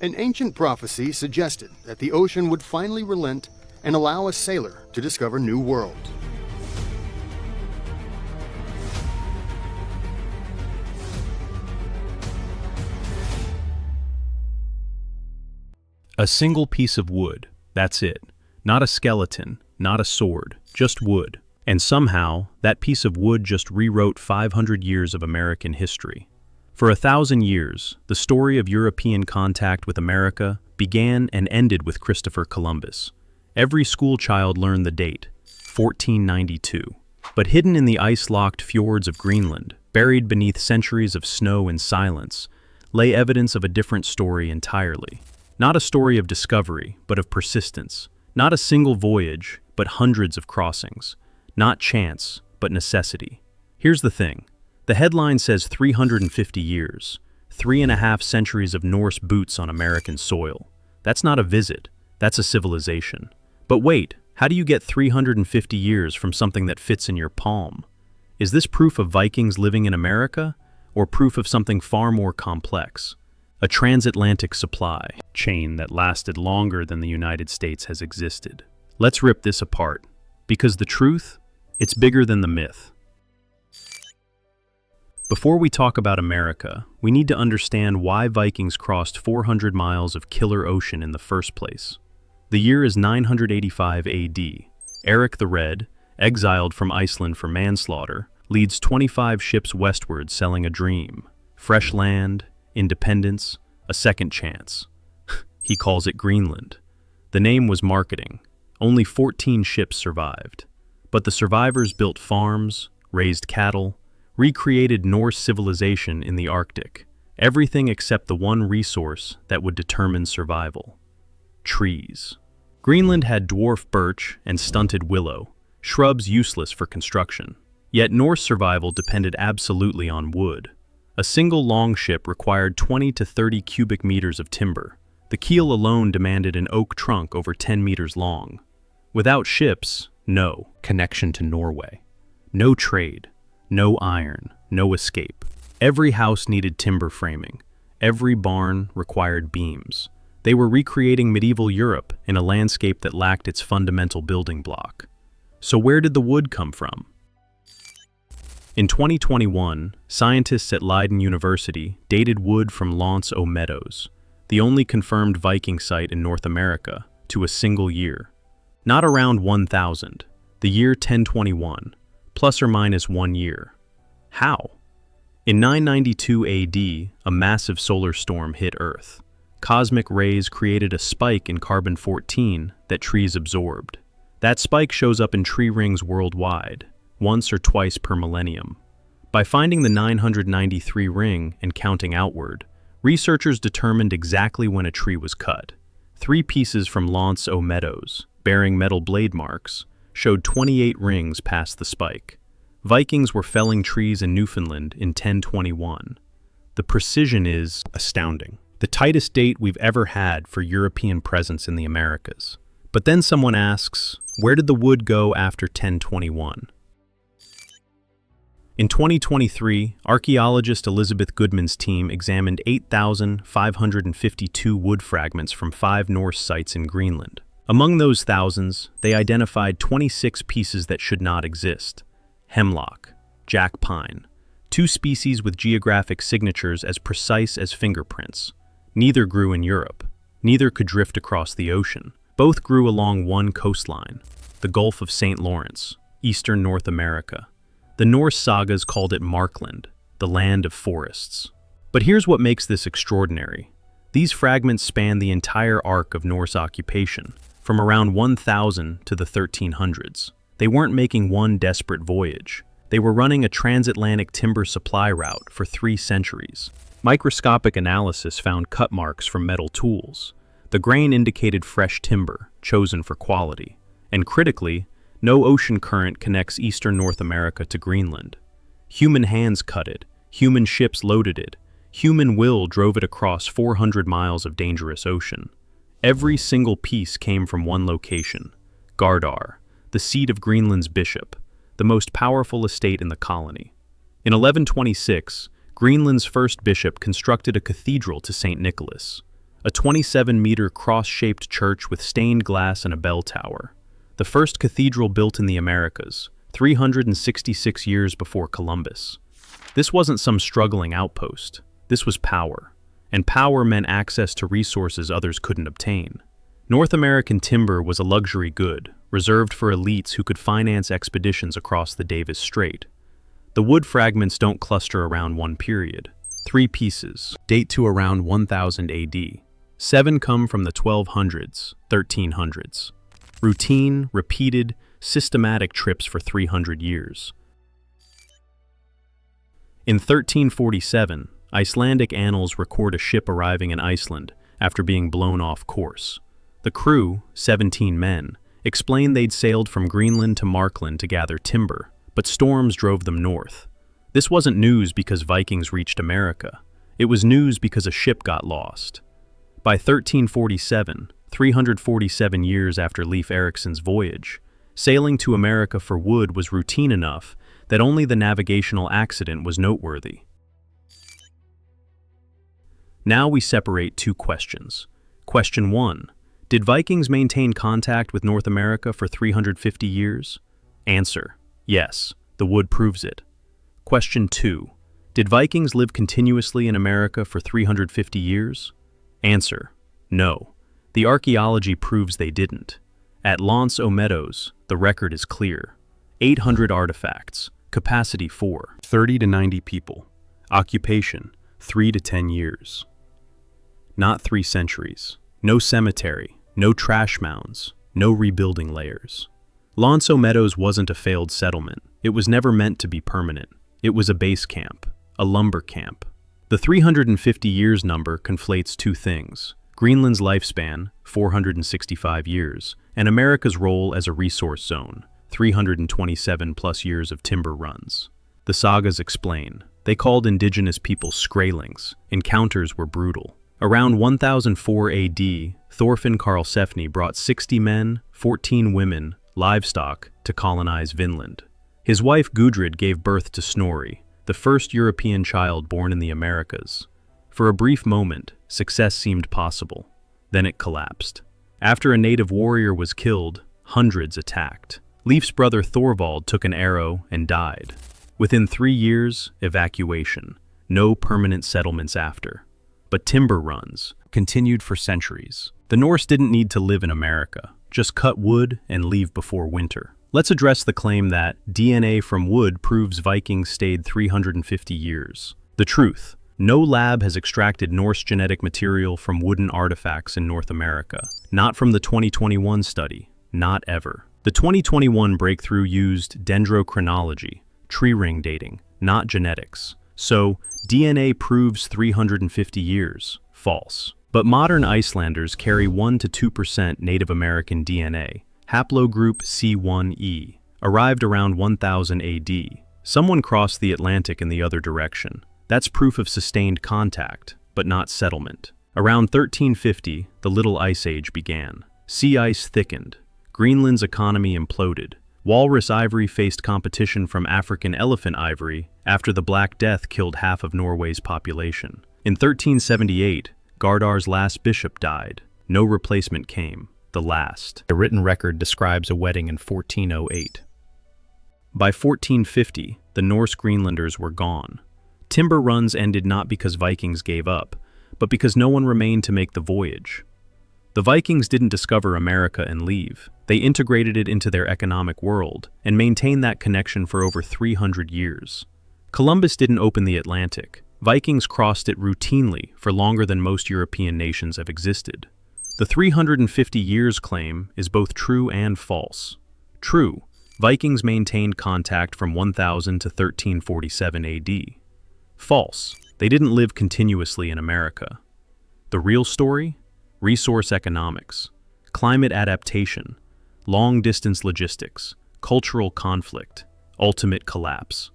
An ancient prophecy suggested that the ocean would finally relent and allow a sailor to discover new worlds. A single piece of wood, that's it. Not a skeleton, not a sword, just wood. And somehow, that piece of wood just rewrote 500 years of American history. For 1,000 years, the story of European contact with America began and ended with Christopher Columbus. Every school child learned the date, 1492. But hidden in the ice-locked fjords of Greenland, buried beneath centuries of snow and silence, lay evidence of a different story entirely. Not a story of discovery, but of persistence. Not a single voyage, but hundreds of crossings. Not chance, but necessity. Here's the thing. The headline says 350 years, 3.5 centuries of Norse boots on American soil. That's not a visit, that's a civilization. But wait, how do you get 350 years from something that fits in your palm? Is this proof of Vikings living in America, or proof of something far more complex? A transatlantic supply chain that lasted longer than the United States has existed. Let's rip this apart, because the truth, it's bigger than the myth. Before we talk about America, we need to understand why Vikings crossed 400 miles of killer ocean in the first place. The year is 985 AD. Eric the Red, exiled from Iceland for manslaughter, leads 25 ships westward selling a dream. Fresh land, independence, a second chance. He calls it Greenland. The name was marketing. Only 14 ships survived. But the survivors built farms, raised cattle, recreated Norse civilization in the Arctic. Everything except the one resource that would determine survival. Trees. Greenland had dwarf birch and stunted willow, shrubs useless for construction. Yet Norse survival depended absolutely on wood. A single longship required 20 to 30 cubic meters of timber. The keel alone demanded an oak trunk over 10 meters long. Without ships, no connection to Norway. No trade, no iron, no escape. Every house needed timber framing. Every barn required beams. They were recreating medieval Europe in a landscape that lacked its fundamental building block. So where did the wood come from? In 2021, scientists at Leiden University dated wood from L'Anse aux Meadows, the only confirmed Viking site in North America, to a single year. Not around 1000, the year 1021, plus or minus 1 year. How? In 992 AD, a massive solar storm hit Earth. Cosmic rays created a spike in carbon-14 that trees absorbed. That spike shows up in tree rings worldwide, once or twice per millennium. By finding the 993 ring and counting outward, researchers determined exactly when a tree was cut. 3 pieces from L'Anse aux Meadows, bearing metal blade marks, showed 28 rings past the spike. Vikings were felling trees in Newfoundland in 1021. The precision is astounding. The tightest date we've ever had for European presence in the Americas. But then someone asks, where did the wood go after 1021? In 2023, archaeologist Elizabeth Goodman's team examined 8,552 wood fragments from 5 Norse sites in Greenland. Among those thousands, they identified 26 pieces that should not exist. Hemlock, jack pine, 2 species with geographic signatures as precise as fingerprints. Neither grew in Europe. Neither could drift across the ocean. Both grew along one coastline, the Gulf of St. Lawrence, eastern North America. The Norse sagas called it Markland, the land of forests. But here's what makes this extraordinary. These fragments span the entire arc of Norse occupation, from around 1000 to the 1300s. They weren't making one desperate voyage. They were running a transatlantic timber supply route for 3 centuries. Microscopic analysis found cut marks from metal tools. The grain indicated fresh timber, chosen for quality. And critically, no ocean current connects eastern North America to Greenland. Human hands cut it, human ships loaded it, human will drove it across 400 miles of dangerous ocean. Every single piece came from one location, Gardar, the seat of Greenland's bishop, the most powerful estate in the colony. In 1126, Greenland's first bishop constructed a cathedral to St. Nicholas. a 27-meter cross-shaped church with stained glass and a bell tower. The first cathedral built in the Americas, 366 years before Columbus. This wasn't some struggling outpost. This was power. And power meant access to resources others couldn't obtain. North American timber was a luxury good, reserved for elites who could finance expeditions across the Davis Strait. The wood fragments don't cluster around one period. 3 pieces date to around 1000 AD. 7 come from the 1200s, 1300s. Routine, repeated, systematic trips for 300 years. In 1347, Icelandic annals record a ship arriving in Iceland after being blown off course. The crew, 17 men, explained they'd sailed from Greenland to Markland to gather timber, but storms drove them north. This wasn't news because Vikings reached America. It was news because a ship got lost. By 1347, 347 years after Leif Erikson's voyage, sailing to America for wood was routine enough that only the navigational accident was noteworthy. Now we separate 2 questions. Question 1. Did Vikings maintain contact with North America for 350 years? Answer: yes, the wood proves it. Question 2. Did Vikings live continuously in America for 350 years? Answer: no. The archaeology proves they didn't. At L'Anse aux Meadows, the record is clear. 800 artifacts, capacity 4, 30 to 90 people, occupation 3 to 10 years. Not 3 centuries. No cemetery, no trash mounds, no rebuilding layers. L'Anse aux Meadows wasn't a failed settlement. It was never meant to be permanent. It was a base camp, a lumber camp. The 350 years number conflates 2 things: Greenland's lifespan, 465 years, and America's role as a resource zone, 327 plus years of timber runs. The sagas explain. They called indigenous people Skraelings. Encounters were brutal. Around 1004 AD, Thorfinn Karlsefni brought 60 men, 14 women, livestock to colonize Vinland. His wife Gudrid gave birth to Snorri, the first European child born in the Americas. For a brief moment, success seemed possible. Then it collapsed. After a native warrior was killed, hundreds attacked. Leif's brother Thorvald took an arrow and died. Within 3 years, evacuation. No permanent settlements after. But timber runs continued for centuries. The Norse didn't need to live in America. Just cut wood and leave before winter. Let's address the claim that DNA from wood proves Vikings stayed 350 years. The truth: no lab has extracted Norse genetic material from wooden artifacts in North America. Not from the 2021 study. Not ever. The 2021 breakthrough used dendrochronology, tree ring dating, not genetics. So, DNA proves 350 years. False. But modern Icelanders carry 1 to 2% Native American DNA. Haplogroup C1e. Arrived around 1000 AD. Someone crossed the Atlantic in the other direction. That's proof of sustained contact, but not settlement. Around 1350, the Little Ice Age began. Sea ice thickened. Greenland's economy imploded. Walrus ivory faced competition from African elephant ivory after the Black Death killed half of Norway's population. In 1378, Gardar's last bishop died. No replacement came. The last. A written record describes a wedding in 1408. By 1450, the Norse Greenlanders were gone. Timber runs ended not because Vikings gave up, but because no one remained to make the voyage. The Vikings didn't discover America and leave. They integrated it into their economic world and maintained that connection for over 300 years. Columbus didn't open the Atlantic. Vikings crossed it routinely for longer than most European nations have existed. The 350 years claim is both true and false. True, Vikings maintained contact from 1000 to 1347 AD. False, they didn't live continuously in America. The real story? Resource economics, climate adaptation, long-distance logistics, cultural conflict, ultimate collapse.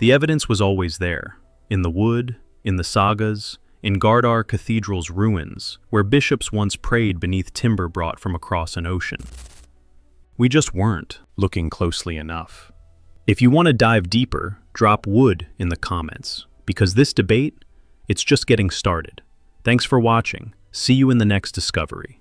The evidence was always there, in the wood, in the sagas, in Gardar Cathedral's ruins, where bishops once prayed beneath timber brought from across an ocean. We just weren't looking closely enough. If you want to dive deeper, drop wood in the comments, because this debate, it's just getting started. Thanks for watching. See you in the next discovery.